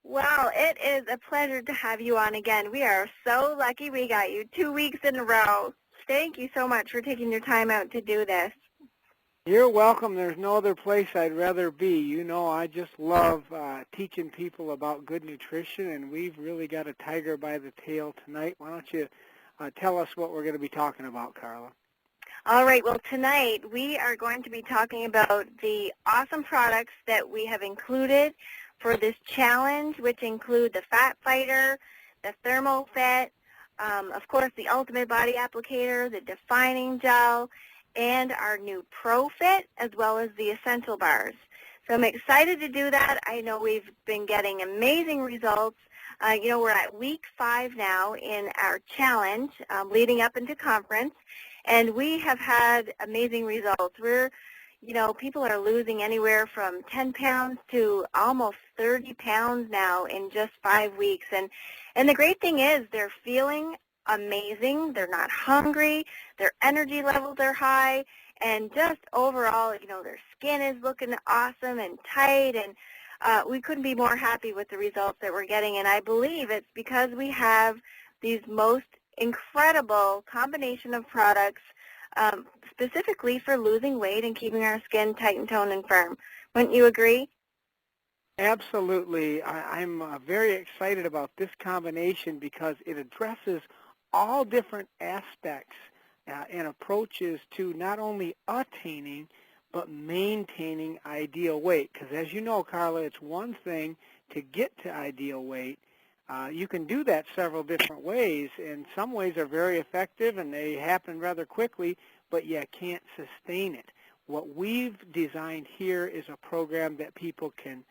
Well, it is a pleasure to have you on again. We are so lucky we got you 2 weeks in a row. Thank you so much for taking your time out to do this. You're welcome. There's no other place I'd rather be. You know, I just love teaching people about good nutrition, and we've really got a tiger by the tail tonight. Why don't you tell us what we're going to be talking about, Carla? All right, well, tonight we are going to be talking about the awesome products that we have included for this challenge, which include the Fat Fighter, the ThermoFit, of course, the Ultimate Body Applicator, the Defining Gel, and our new ProFit, as well as the Essential Bars. So I'm excited to do that. I know we've been getting amazing results. We're at week 5 now in our challenge, leading up into conference. And we have had amazing results. People are losing anywhere from 10 pounds to almost 30 pounds now in just 5 weeks. And the great thing is they're feeling amazing. They're not hungry. Their energy levels are high. And just overall, their skin is looking awesome and tight. And we couldn't be more happy with the results that we're getting. And I believe it's because we have these most incredible combination of products specifically for losing weight and keeping our skin tight and toned and firm. Wouldn't you agree? Absolutely. I'm very excited about this combination because it addresses all different aspects and approaches to not only attaining but maintaining ideal weight. Because as you know, Carla, it's one thing to get to ideal weight. You can do that several different ways, and some ways are very effective and they happen rather quickly, but you can't sustain it. What we've designed here is a program that people can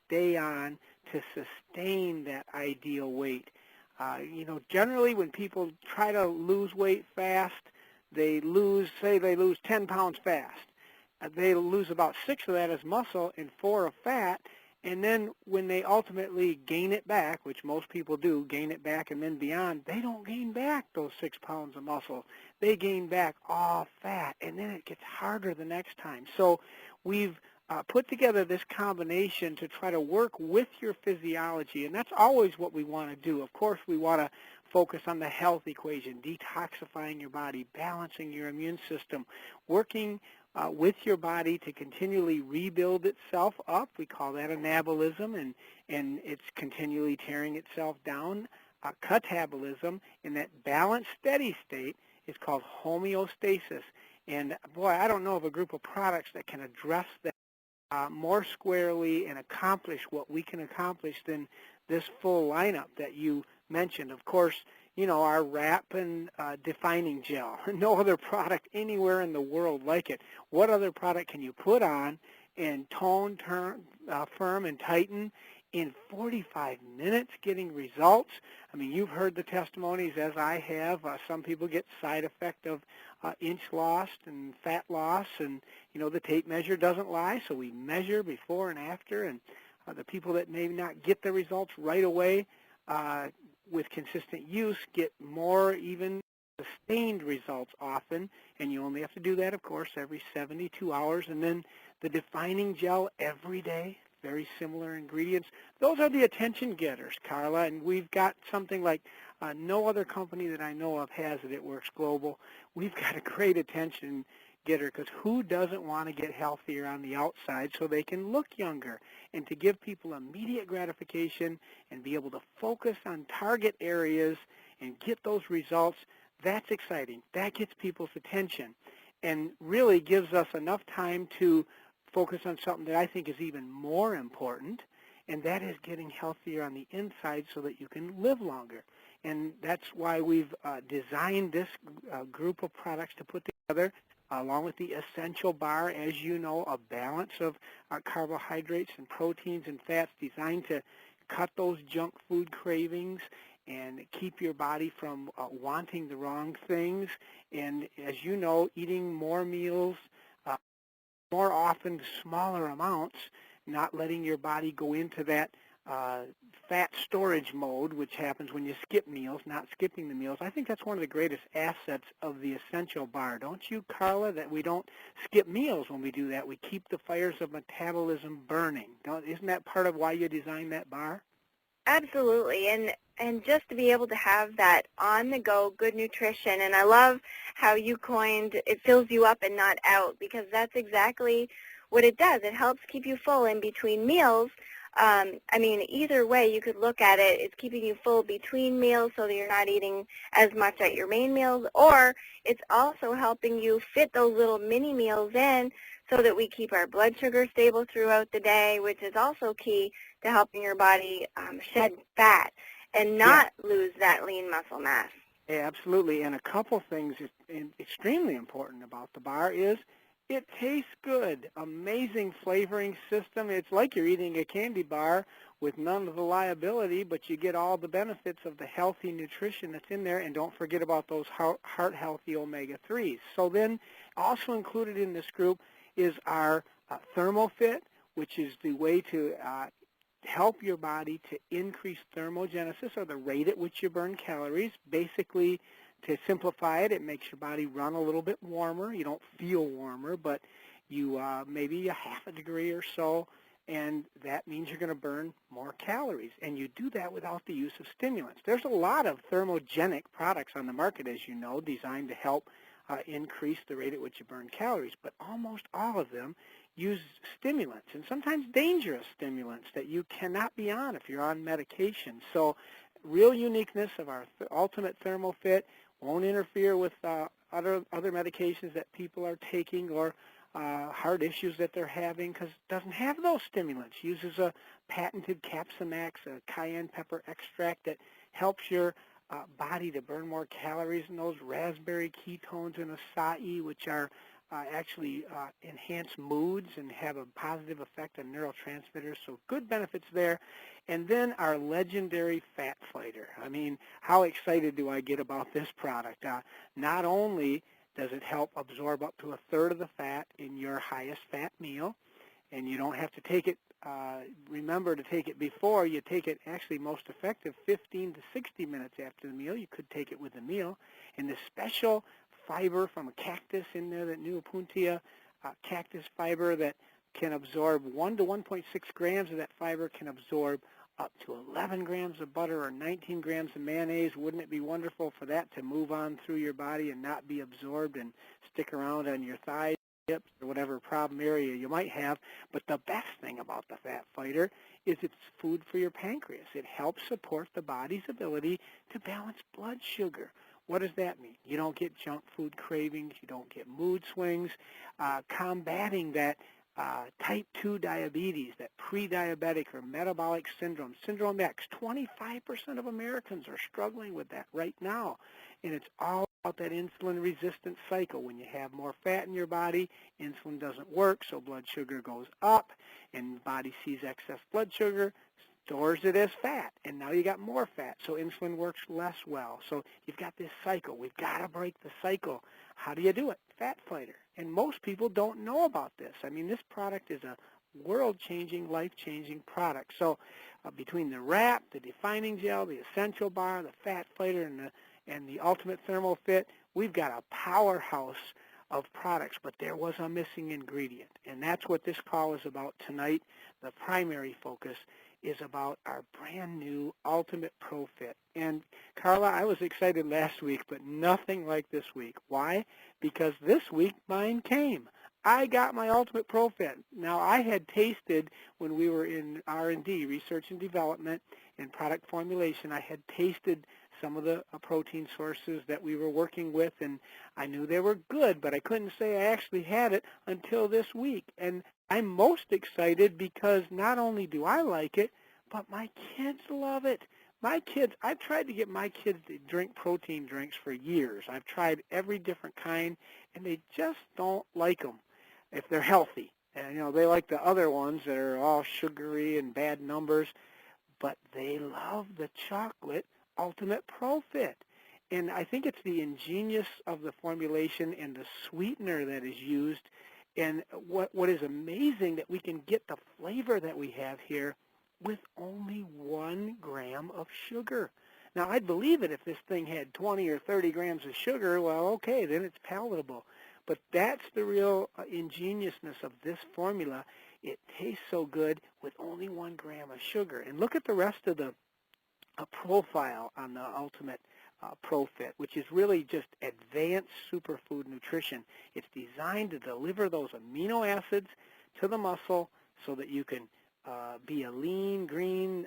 stay on to sustain that ideal weight. Generally when people try to lose weight fast, they lose 10 pounds fast. They lose about 6 of that as muscle and 4 of fat, and then when they ultimately gain it back, which most people do, gain it back and then beyond, they don't gain back those 6 pounds of muscle. They gain back all fat, and then it gets harder the next time. So we've put together this combination to try to work with your physiology, and that's always what we want to do. Of course, we want to focus on the health equation, detoxifying your body, balancing your immune system, working with your body to continually rebuild itself up. We call that anabolism, and it's continually tearing itself down. Catabolism, in that balanced, steady state, is called homeostasis. And boy, I don't know of a group of products that can address that more squarely and accomplish what we can accomplish than this full lineup that you mentioned. Of course, our wrap and defining gel. No other product anywhere in the world like it. What other product can you put on and tone, turn, firm, and tighten in 45 minutes getting results? I mean, you've heard the testimonies as I have. Some people get side effect of inch loss and fat loss, and, the tape measure doesn't lie, so we measure before and after, and the people that may not get the results right away with consistent use get more even sustained results often, and you only have to do that, of course, every 72 hours. And then the defining gel every day, very similar ingredients. Those are the attention getters, Carla, and we've got something like no other company that I know of has it. It works global. We've got a great attention getter, because who doesn't want to get healthier on the outside so they can look younger? And to give people immediate gratification and be able to focus on target areas and get those results, that's exciting. That gets people's attention and really gives us enough time to focus on something that I think is even more important, and that is getting healthier on the inside so that you can live longer. And that's why we've designed this group of products to put together, along with the Essential Bar, as you know, a balance of carbohydrates and proteins and fats designed to cut those junk food cravings and keep your body from wanting the wrong things. And as you know, eating more meals, more often smaller amounts, not letting your body go into that fat storage mode, which happens when you skip meals, not skipping the meals. I think that's one of the greatest assets of the Essential Bar. Don't you, Carla, that we don't skip meals when we do that? We keep the fires of metabolism burning. Isn't that part of why you designed that bar? Absolutely, and just to be able to have that on-the-go good nutrition, and I love how you coined it fills you up and not out, because that's exactly what it does. It helps keep you full in between meals. I mean, either way you could look at it, it's keeping you full between meals so that you're not eating as much at your main meals, or it's also helping you fit those little mini meals in so that we keep our blood sugar stable throughout the day, which is also key to helping your body shed fat and Yeah, not lose that lean muscle mass. yeah, absolutely. And a couple things extremely important about the bar is it tastes good. Amazing flavoring system. It's like you're eating a candy bar with none of the liability, but you get all the benefits of the healthy nutrition that's in there. And don't forget about those heart-healthy omega-3s. So then also included in this group is our ThermoFit, which is the way to help your body to increase thermogenesis, or the rate at which you burn calories. Basically, to simplify it, it makes your body run a little bit warmer. You don't feel warmer, but you maybe a half a degree or so, and that means you're going to burn more calories. And you do that without the use of stimulants. There's a lot of thermogenic products on the market, as you know, designed to help increase the rate at which you burn calories, but almost all of them use stimulants, and sometimes dangerous stimulants that you cannot be on if you're on medication. So real uniqueness of our Ultimate ThermoFit won't interfere with other medications that people are taking, or heart issues that they're having, because it doesn't have those stimulants. It uses a patented Capsamax, a cayenne pepper extract that helps your body to burn more calories, and those raspberry ketones and acai, which are actually enhance moods and have a positive effect on neurotransmitters, so good benefits there. And then our legendary fat fighter. I mean, how excited do I get about this product? Not only does it help absorb up to a third of the fat in your highest fat meal, and you don't have to take it, remember to take it before. You take it actually most effective 15 to 60 minutes after the meal. You could take it with the meal. And the special fiber from a cactus in there, that new Opuntia cactus fiber that can absorb 1 to 1.6 grams of that fiber, can absorb up to 11 grams of butter or 19 grams of mayonnaise. Wouldn't it be wonderful for that to move on through your body and not be absorbed and stick around on your thighs, hips, or whatever problem area you might have? But the best thing about the Fat Fighter is it's food for your pancreas. It helps support the body's ability to balance blood sugar. What does that mean? You don't get junk food cravings. You don't get mood swings. Combating that type 2 diabetes, that pre-diabetic or metabolic syndrome, Syndrome X. 25% of Americans are struggling with that right now. And it's all about that insulin resistance cycle. When you have more fat in your body, insulin doesn't work, so blood sugar goes up, and the body sees excess blood sugar, stores it as fat, and now you got more fat, so insulin works less well. So you've got this cycle. We've got to break the cycle. How do you do it? Fat Fighter. And most people don't know about this. I mean, this product is a world-changing, life-changing product. So between the wrap, the defining gel, the essential bar, the Fat Fighter, and the Ultimate ThermoFit, we've got a powerhouse of products, but there was a missing ingredient, and that's what this call is about tonight. The primary focus is about our brand new Ultimate ProFit. And Carla, I was excited last week, but nothing like this week. Why? Because this week mine came. I got my Ultimate ProFit. Now, I had tasted when we were in R&D, research and development, and product formulation, I had tasted some of the protein sources that we were working with, and I knew they were good, but I couldn't say I actually had it until this week. And I'm most excited because not only do I like it, but my kids love it. My kids, I've tried to get my kids to drink protein drinks for years. I've tried every different kind, and they just don't like them if they're healthy. And, they like the other ones that are all sugary and bad numbers, but they love the chocolate Ultimate ProFit. And I think it's the ingenious of the formulation and the sweetener that is used. And what is amazing, that we can get the flavor that we have here with only 1 gram of sugar. Now, I'd believe it if this thing had 20 or 30 grams of sugar. Well, okay, then it's palatable. But that's the real ingeniousness of this formula. It tastes so good with only 1 gram of sugar. And look at the rest of the a profile on the Ultimate ProFit, which is really just advanced superfood nutrition. It's designed to deliver those amino acids to the muscle so that you can be a lean, green,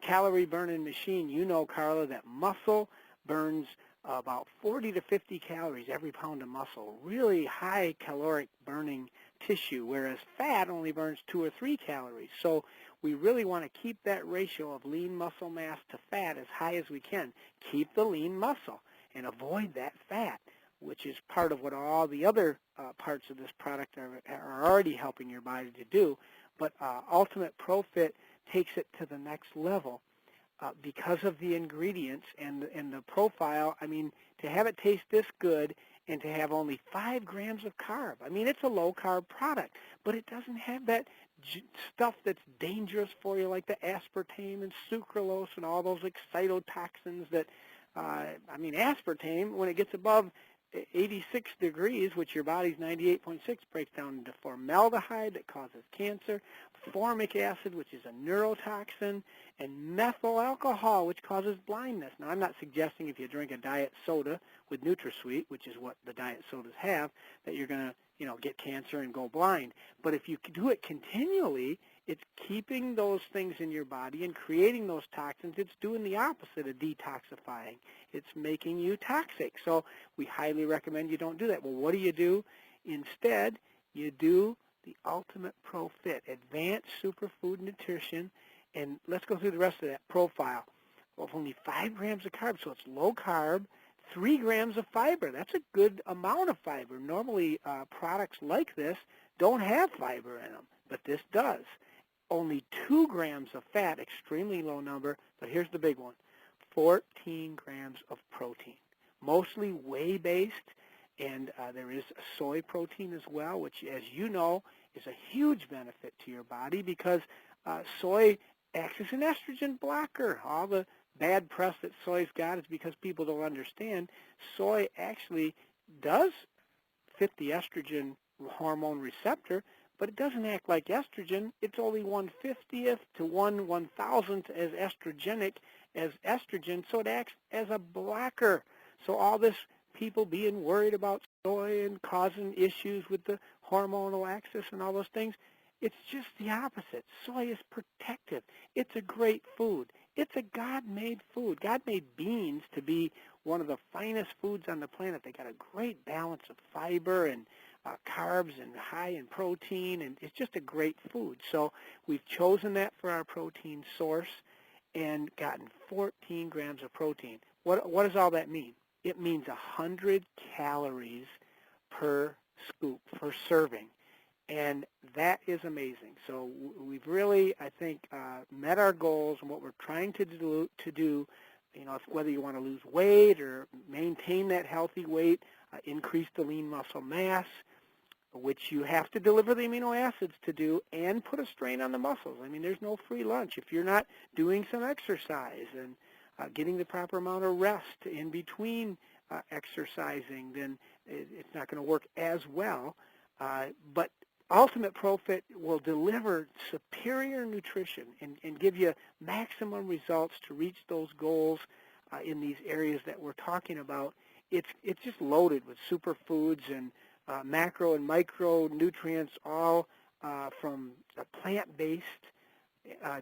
calorie-burning machine. You know, Carla, that muscle burns about 40 to 50 calories every pound of muscle, really high caloric burning tissue, whereas fat only burns 2 or 3 calories. So we really want to keep that ratio of lean muscle mass to fat as high as we can. Keep the lean muscle and avoid that fat, which is part of what all the other parts of this product are already helping your body to do. But Ultimate ProFit takes it to the next level because of the ingredients and the profile. I mean, to have it taste this good and to have only 5 grams of carb. I mean, it's a low-carb product, but it doesn't have that stuff that's dangerous for you, like the aspartame and sucralose and all those excitotoxins that, I mean, aspartame, when it gets above 86 degrees, which your body's 98.6, breaks down into formaldehyde that causes cancer, formic acid, which is a neurotoxin, and methyl alcohol, which causes blindness. Now, I'm not suggesting if you drink a diet soda with NutraSweet, which is what the diet sodas have, that you're going to, you know, get cancer and go blind. But if you do it continually, it's keeping those things in your body and creating those toxins. It's doing the opposite of detoxifying. It's making you toxic. So we highly recommend you don't do that. Well, what do? Instead, you do the Ultimate ProFit, Advanced Superfood Nutrition, and let's go through the rest of that profile. Well, only 5 grams of carbs, so it's low carb, 3 grams of fiber. That's a good amount of fiber. Normally, products like this don't have fiber in them, but this does. Only 2 grams of fat, extremely low number, but here's the big one, 14 grams of protein, mostly whey-based, and there is soy protein as well, which, as you know, is a huge benefit to your body because soy acts as an estrogen blocker. All the bad press that soy's got is because people don't understand soy actually does fit the estrogen hormone receptor, but it doesn't act like estrogen. It's only 1/50th to 1/1000th as estrogenic as estrogen, so it acts as a blocker. So all this people being worried about soy and causing issues with the hormonal axis and all those things, it's just the opposite. Soy is protective. It's a great food. It's a God-made food. God made beans to be one of the finest foods on the planet. They got a great balance of fiber and carbs and high in protein, and it's just a great food. So we've chosen that for our protein source and gotten 14 grams of protein. What does all that mean? It means 100 calories per scoop, per serving, and that is amazing. So we've really, I think, met our goals and what we're trying to do. You know, whether you want to lose weight or maintain that healthy weight, increase the lean muscle mass, which you have to deliver the amino acids to do, and put a strain on the muscles. I mean, there's no free lunch. If you're not doing some exercise and getting the proper amount of rest in between exercising, then it's not going to work as well. But Ultimate ProFit will deliver superior nutrition and give you maximum results to reach those goals in these areas that we're talking about. It's just loaded with superfoods and macro and micronutrients, all from plant-based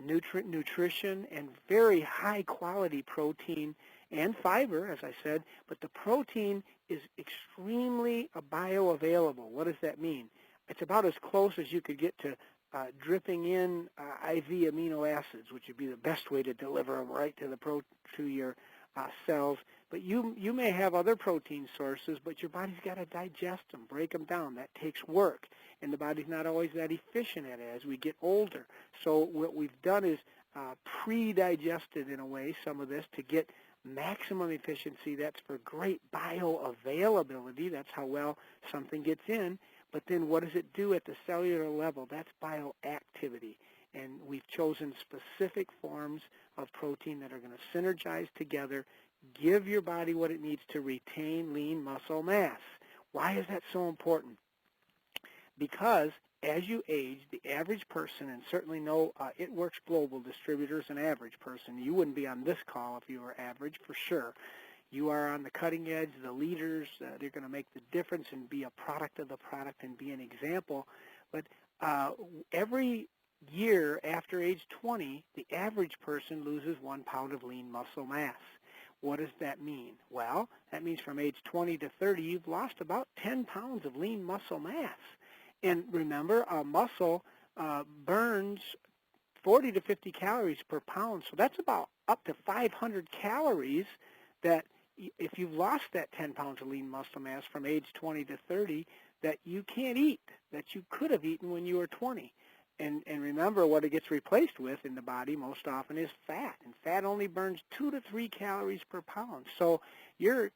nutrition and very high-quality protein and fiber, as I said, but the protein is extremely bioavailable. What does that mean? It's about as close as you could get to dripping in IV amino acids, which would be the best way to deliver them right to your cells. But you may have other protein sources, but your body's got to digest them, break them down. That takes work, and the body's not always that efficient at it as we get older. So what we've done is pre-digested, in a way, some of this to get maximum efficiency. That's for great bioavailability. That's how well something gets in. But then what does it do at the cellular level? That's bioactivity. And we've chosen specific forms of protein that are going to synergize together, give your body what it needs to retain lean muscle mass. Why is that so important? Because as you age, the average person, and certainly no It Works Global distributors, an average person. You wouldn't be on this call if you were average, for sure. You are on the cutting edge, the leaders. They're going to make the difference and be a product of the product and be an example. But every year after age 20, the average person loses 1 pound of lean muscle mass. What does that mean? Well, that means from age 20 to 30, you've lost about 10 pounds of lean muscle mass. And remember, a muscle burns 40 to 50 calories per pound, so that's about up to 500 calories that if you've lost that 10 pounds of lean muscle mass from age 20 to 30, that you can't eat, that you could have eaten when you were 20. And remember, what it gets replaced with in the body most often is fat, and fat only burns 2 to 3 calories per pound. So you're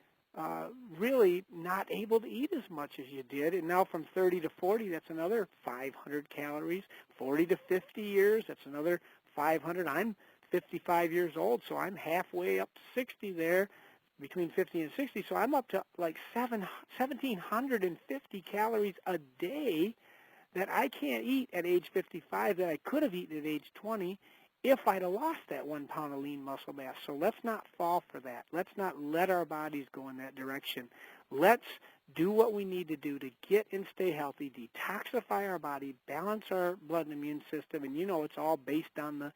really not able to eat as much as you did. And now from 30 to 40, that's another 500 calories. 40 to 50 years, that's another 500. I'm 55 years old, so I'm halfway up to 60 there, between 50 and 60. So I'm up to like 1,750 calories a day that I can't eat at age 55 that I could have eaten at age 20 if I'd have lost that 1 pound of lean muscle mass. So let's not fall for that. Let's not let our bodies go in that direction. Let's do what we need to do to get and stay healthy, detoxify our body, balance our blood and immune system, and you know it's all based on the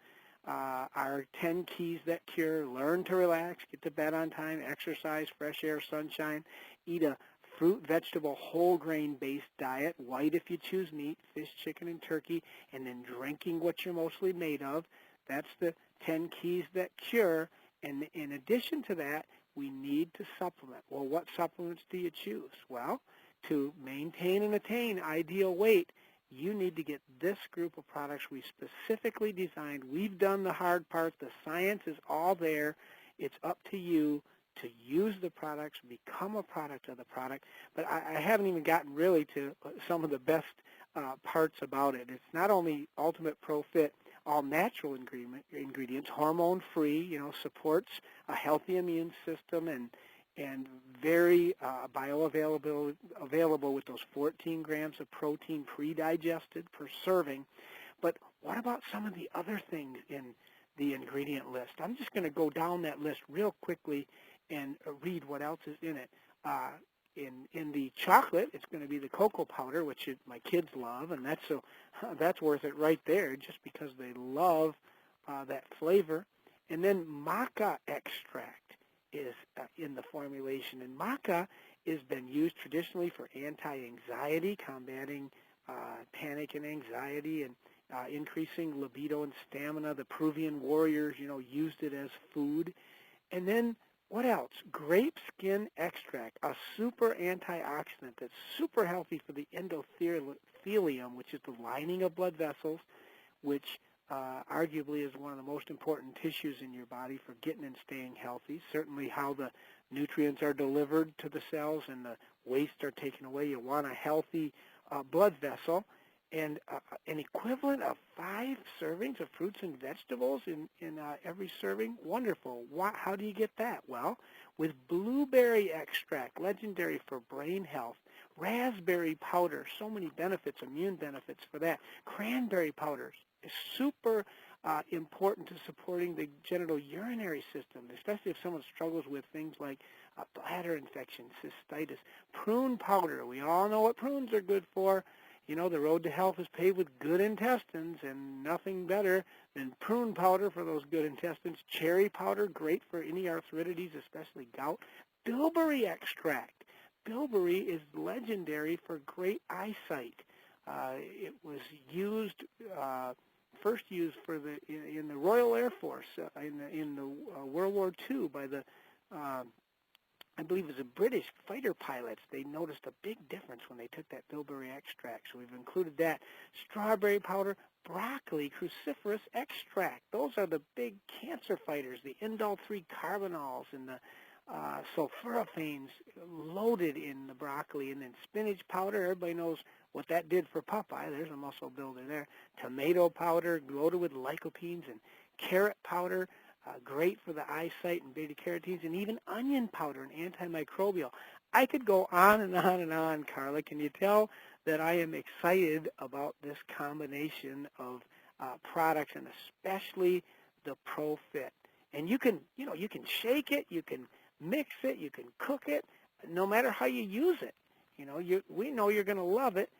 our 10 keys that cure: learn to relax, get to bed on time, exercise, fresh air, sunshine, eat a fruit, vegetable, whole grain-based diet, white if you choose meat, fish, chicken, and turkey, and then drinking what you're mostly made of. That's the 10 keys that cure. And in addition to that, we need to supplement. Well, what supplements do you choose? Well, to maintain and attain ideal weight, you need to get this group of products we specifically designed. We've done the hard part. The science is all there. It's up to you to use the products, become a product of the product. But I haven't even gotten really to some of the best parts about it. It's not only Ultimate ProFit, all natural ingredients, hormone-free, supports a healthy immune system and very bioavailable with those 14 grams of protein pre-digested per serving. But what about some of the other things in the ingredient list? I'm just going to go down that list real quickly and read what else is in it. In the chocolate, it's going to be the cocoa powder, which my kids love, and that's worth it right there, just because they love that flavor. And then maca extract is in the formulation, and maca has been used traditionally for anti-anxiety, combating panic and anxiety, and increasing libido and stamina. The Peruvian warriors, used it as food. And then what else? Grape skin extract, a super antioxidant that's super healthy for the endothelium, which is the lining of blood vessels, which arguably is one of the most important tissues in your body for getting and staying healthy. Certainly how the nutrients are delivered to the cells and the waste are taken away. You want a healthy blood vessel. And an equivalent of 5 servings of fruits and vegetables in every serving. Wonderful. How do you get that? Well, with blueberry extract, legendary for brain health. Raspberry powder, so many benefits, immune benefits for that. Cranberry powders is super important to supporting the genital urinary system, especially if someone struggles with things like bladder infection, cystitis. Prune powder, we all know what prunes are good for. The road to health is paved with good intestines, and nothing better than prune powder for those good intestines. Cherry powder, great for any arthritides, especially gout. Bilberry extract. Bilberry is legendary for great eyesight. It was first used in the Royal Air Force in the World War II by the I believe it was the British fighter pilots. They noticed a big difference when they took that bilberry extract. So we've included that. Strawberry powder, broccoli, cruciferous extract. Those are the big cancer fighters, the indole-3 carbanols and the sulforaphanes loaded in the broccoli. And then spinach powder, everybody knows what that did for Popeye. There's a muscle builder there. Tomato powder, loaded with lycopenes, and carrot powder. great for the eyesight and beta-carotenes, and even onion powder, an antimicrobial. I could go on and on and on, Carla. Can you tell that I am excited about this combination of products, and especially the ProFit? And you can shake it, you can mix it, you can cook it, no matter how you use it. We know you're going to love it.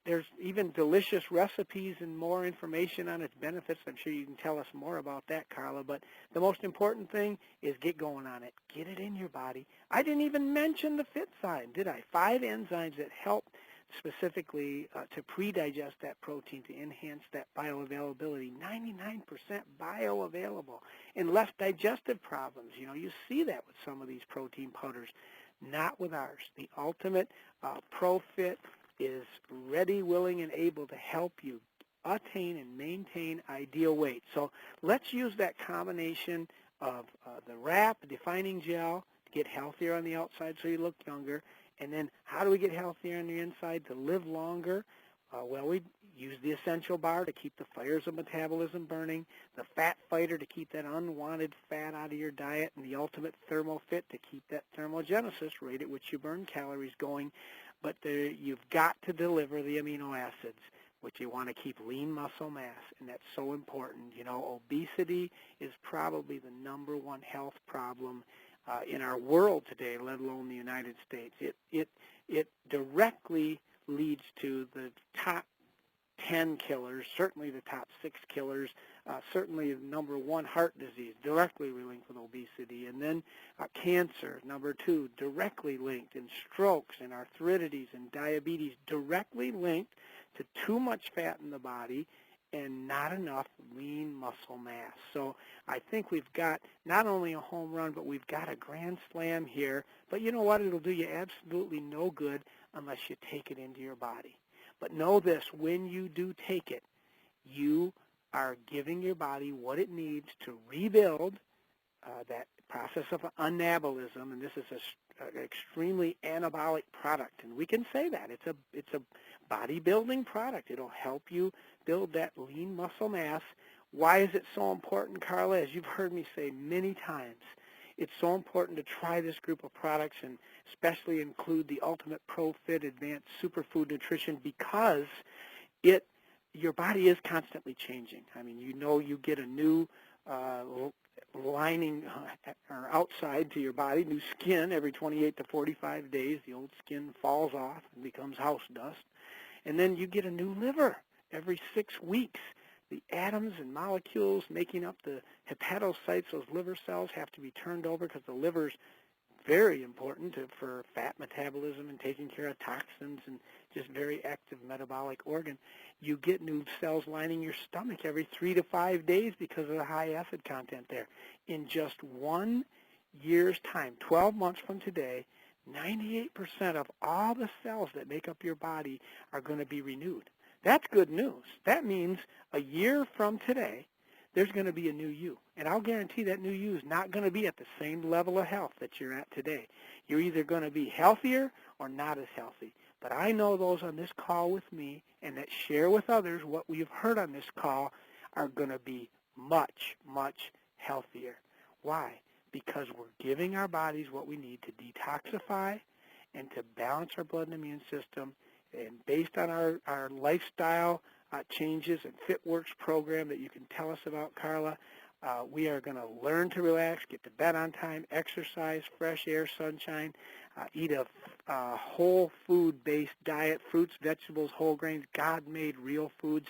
There's even delicious recipes and more information on its benefits. I'm sure you can tell us more about that, Carla. But the most important thing is get going on it. Get it in your body. I didn't even mention the FIT sign, did I? 5 enzymes that help specifically to pre-digest that protein to enhance that bioavailability. 99% bioavailable and less digestive problems. You see that with some of these protein powders. Not with ours. The ultimate ProFit is ready, willing, and able to help you attain and maintain ideal weight. So let's use that combination of the wrap, defining gel, to get healthier on the outside so you look younger. And then how do we get healthier on the inside to live longer? Well, we use the essential bar to keep the fires of metabolism burning, the fat fighter to keep that unwanted fat out of your diet, and the ultimate thermofit to keep that thermogenesis, rate at which you burn calories, going. But you've got to deliver the amino acids, which you want to keep lean muscle mass, and that's so important. Obesity is probably the number one health problem in our world today, let alone the United States. It directly leads to the top 10 killers, certainly the top 6 killers, certainly number 1, heart disease, directly linked with obesity, and then cancer, number 2, directly linked, and strokes and arthritides and diabetes, directly linked to too much fat in the body and not enough lean muscle mass. So I think we've got not only a home run, but we've got a grand slam here. But you know what? It'll do you absolutely no good unless you take it into your body. But know this, when you do take it, you are giving your body what it needs to rebuild that process of anabolism, and this is an extremely anabolic product, and we can say that. It's a bodybuilding product. It'll help you build that lean muscle mass. Why is it so important, Carla? As you've heard me say many times, it's so important to try this group of products and especially include the Ultimate ProFit Advanced Superfood Nutrition because your body is constantly changing. I mean, you get a new lining or outside to your body, new skin every 28 to 45 days. The old skin falls off and becomes house dust. And then you get a new liver every 6 weeks. The atoms and molecules making up the hepatocytes, those liver cells, have to be turned over because the liver's very important for fat metabolism and taking care of toxins and just very active metabolic organ. You get new cells lining your stomach every 3 to 5 days because of the high acid content there. In just 1 year's time, 12 months from today, 98% of all the cells that make up your body are going to be renewed. That's good news. That means a year from today, there's going to be a new you. And I'll guarantee that new you is not going to be at the same level of health that you're at today. You're either going to be healthier or not as healthy. But I know those on this call with me and that share with others what we've heard on this call are going to be much, much healthier. Why? Because we're giving our bodies what we need to detoxify and to balance our blood and immune system. And based on our lifestyle changes and FitWorks program that you can tell us about, Carla, we are going to learn to relax, get to bed on time, exercise, fresh air, sunshine, eat a whole food-based diet, fruits, vegetables, whole grains, God-made real foods,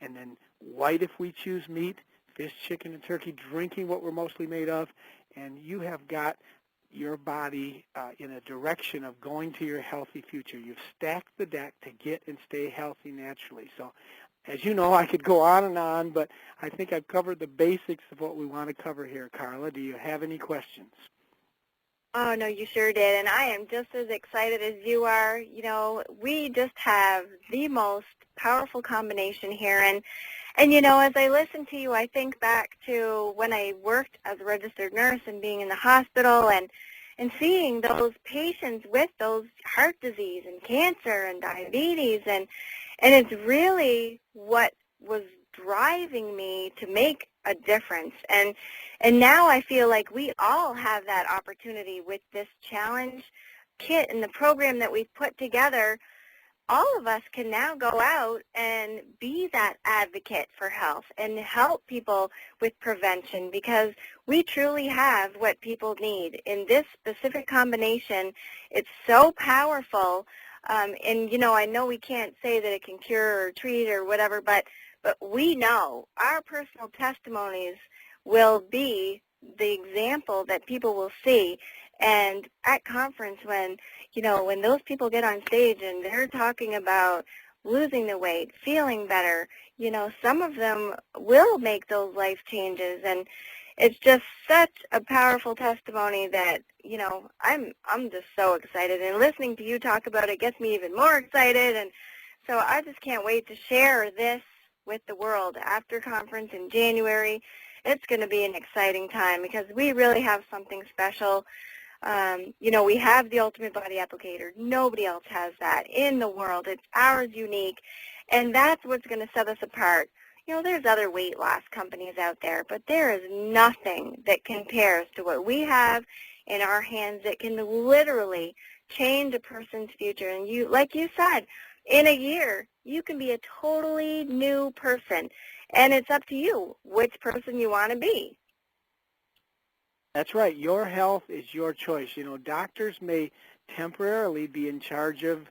and then white if we choose meat, fish, chicken, and turkey, drinking what we're mostly made of, and you have got your body in a direction of going to your healthy future. You've stacked the deck to get and stay healthy naturally. So as you know, I could go on, but I think I've covered the basics of what we want to cover here, Carla. Do you have any questions? Oh, no, you sure did, and I am just as excited as you are. We just have the most powerful combination here, and as I listen to you, I think back to when I worked as a registered nurse and being in the hospital and seeing those patients with those heart disease and cancer and diabetes, and it's really what was driving me to make a difference. And now I feel like we all have that opportunity with this challenge kit and the program that we've put together. All of us can now go out and be that advocate for health and help people with prevention, because we truly have what people need. In this specific combination, it's so powerful. And, you know, I know we can't say that it can cure or treat or whatever, but we know our personal testimonies will be the example that people will see. And at conference, when, you know, when those people get on stage and they're talking about losing the weight, feeling better, you know, some of them will make those life changes. And it's just such a powerful testimony that, you know, I'm just so excited. And listening to you talk about it gets me even more excited. And so I just can't wait to share this with the world after conference in January. It's going to be an exciting time because we really have something special. You know, we have the Ultimate Body Applicator. Nobody else has that in the world. It's ours, unique, and that's what's going to set us apart. You know, there's other weight loss companies out there, but there is nothing that compares to what we have in our hands that can literally change a person's future. And you, like you said, in a year, you can be a totally new person, and it's up to you which person you want to be. That's right. Your health is your choice. You know, doctors may temporarily be in charge of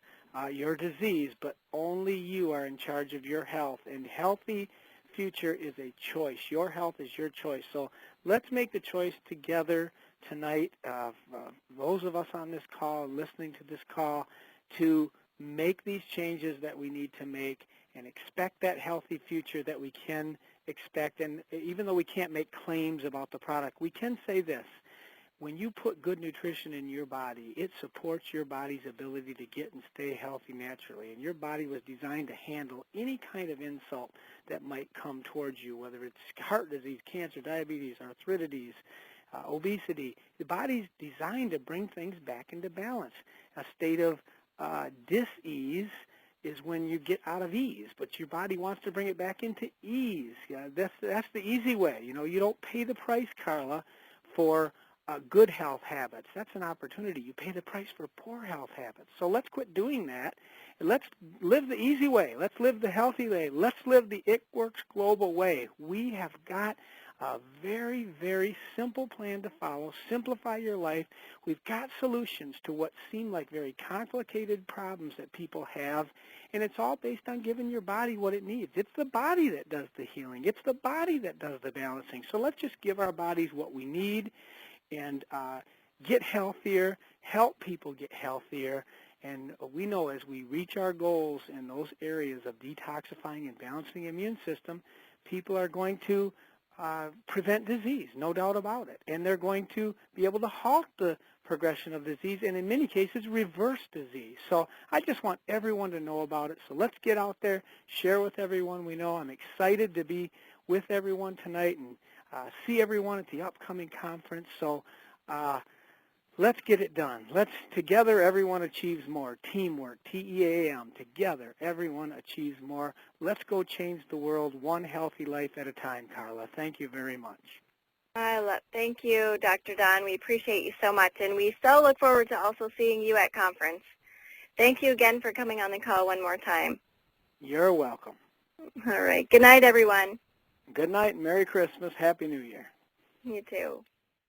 your disease, but only you are in charge of your health. And healthy future is a choice. Your health is your choice. So let's make the choice together tonight, those of us on this call, listening to this call, to make these changes that we need to make and expect that healthy future that we can expect. And even though we can't make claims about the product, we can say this: when you put good nutrition in your body, it supports your body's ability to get and stay healthy naturally. And your body was designed to handle any kind of insult that might come towards you, whether it's heart disease, cancer, diabetes, arthritis, obesity. The body's designed to bring things back into balance. A state of dis-ease is when you get out of ease, but your body wants to bring it back into ease. That's the easy way. You know, you don't pay the price, Carla, for good health habits. That's an opportunity. You pay the price for poor health habits. So let's quit doing that, and let's live the easy way. Let's live the healthy way. Let's live the It Works Global way. We have got a very, very simple plan to follow. Simplify your life. We've got solutions to what seem like very complicated problems that people have, and it's all based on giving your body what it needs. It's the body that does the healing. It's the body that does the balancing. So let's just give our bodies what we need and get healthier, help people get healthier. And we know as we reach our goals in those areas of detoxifying and balancing the immune system, people are going to prevent disease, no doubt about it. And they're going to be able to halt the progression of disease and in many cases reverse disease. So I just want everyone to know about it. So let's get out there, share with everyone we know. I'm excited to be with everyone tonight and see everyone at the upcoming conference. So let's get it done. Together, everyone achieves more. Teamwork, T-E-A-M, together, everyone achieves more. Let's go change the world one healthy life at a time, Carla. Thank you very much. Thank you, Dr. Don. We appreciate you so much, and we so look forward to also seeing you at conference. Thank you again for coming on the call one more time. You're welcome. All right. Good night, everyone. Good night, Merry Christmas, Happy New Year. You too.